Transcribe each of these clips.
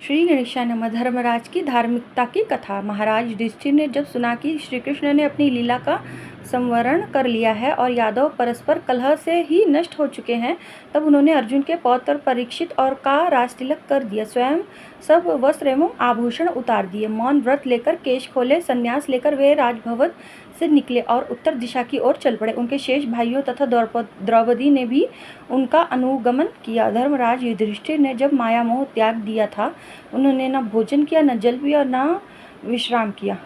श्री गणेशाय नमः। धर्मराज की धार्मिकता की कथा। महाराज युधिष्ठिर ने जब सुना कि श्री कृष्ण ने अपनी लीला का संवरण कर लिया है और यादव परस्पर कलह से ही नष्ट हो चुके हैं, तब उन्होंने अर्जुन के पौत्र परीक्षित और का राजतिलक कर दिया। स्वयं सब वस्त्र एवं आभूषण उतार दिए। मौन व्रत लेकर, केश खोले, संन्यास लेकर वे राजभवन से निकले और उत्तर दिशा की ओर चल पड़े। उनके शेष भाइयों तथा द्रौपदी ने भी उनका अनुगमन किया। धर्मराज युधिष्ठिर ने जब माया मोह त्याग दिया था, उन्होंने न भोजन किया, न जल पिया, न विश्राम किया।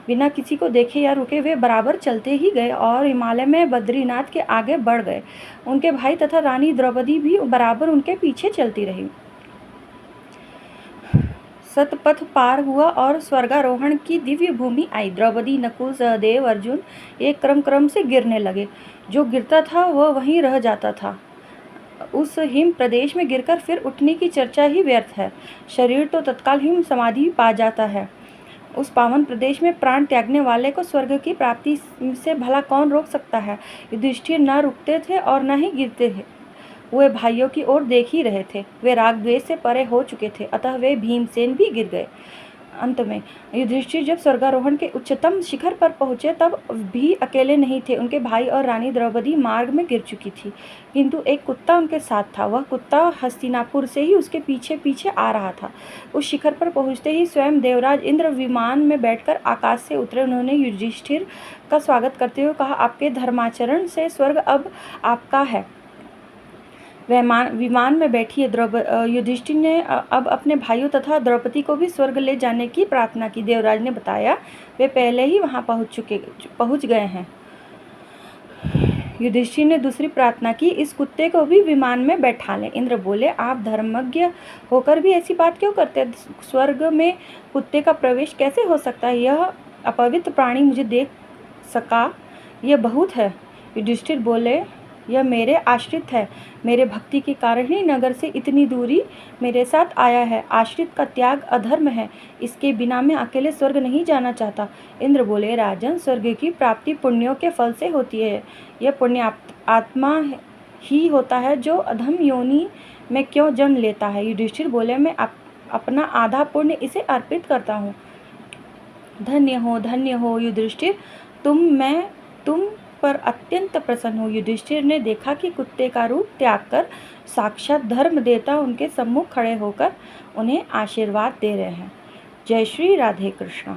बिना किसी को देखे या रुके वे बराबर चलते ही गए और हिमालय में बद्रीनाथ के आगे बढ़ गए। उनके भाई तथा रानी द्रौपदी भी बराबर उनके पीछे चलती रही। सतपथ पार हुआ और स्वर्गारोहण की दिव्य भूमि आई। द्रौपदी, नकुल, सहदेव, अर्जुन एक क्रम से गिरने लगे। जो गिरता था वह वहीं रह जाता था। उस हिम प्रदेश में गिरकर फिर उठने की चर्चा ही व्यर्थ है। शरीर तो तत्काल हिम समाधि पा जाता है। उस पावन प्रदेश में प्राण त्यागने वाले को स्वर्ग की प्राप्ति से भला कौन रोक सकता है। युधिष्ठिर न रुकते थे और न ही गिरते थे। वे भाइयों की ओर देख ही रहे थे। वे राग द्वेष से परे हो चुके थे, अतः वे भीमसेन भी गिर गए। अंत में युधिष्ठिर जब स्वर्गारोहण के उच्चतम शिखर पर पहुंचे, तब भी अकेले नहीं थे। उनके भाई और रानी द्रौपदी मार्ग में गिर चुकी थी, किंतु एक कुत्ता उनके साथ था। वह कुत्ता हस्तिनापुर से ही उसके पीछे पीछे आ रहा था। उस शिखर पर पहुंचते ही स्वयं देवराज इंद्र विमान में बैठकर आकाश से उतरे। उन्होंने युधिष्ठिर का स्वागत करते हुए कहा, आपके धर्माचरण से स्वर्ग अब आपका है। विमान में बैठिए। युधिष्ठिर ने अब अपने भाइयों तथा द्रौपदी को भी स्वर्ग ले जाने की प्रार्थना की। देवराज ने बताया, वे पहले ही वहां पहुंच गए हैं। युधिष्ठिर ने दूसरी प्रार्थना की, इस कुत्ते को भी विमान में बैठा लें। इंद्र बोले, आप धर्मज्ञ होकर भी ऐसी बात क्यों करते? स्वर्ग में कुत्ते का प्रवेश कैसे हो सकता है? यह अपवित्र प्राणी मुझे देख सका, यह बहुत है। युधिष्ठिर बोले, यह मेरे आश्रित है। मेरे भक्ति के कारण ही नगर से इतनी दूरी मेरे साथ आया है। आश्रित का त्याग अधर्म है। इसके बिना मैं अकेले स्वर्ग नहीं जाना चाहता। इंद्र बोले, राजन, स्वर्ग की प्राप्ति पुण्यों के फल से होती है। यह पुण्य आत्मा ही होता है जो अधम योनि में क्यों जन्म लेता है। युधिष्ठिर बोले, मैं अपना आधा पुण्य इसे अर्पित करता हूँ। धन्य हो युधिष्ठिर, तुम पर अत्यंत प्रसन्न हूँ। युधिष्ठिर ने देखा कि कुत्ते का रूप त्याग कर साक्षात धर्मदेवता उनके सम्मुख खड़े होकर उन्हें आशीर्वाद दे रहे हैं। जय श्री राधे कृष्ण।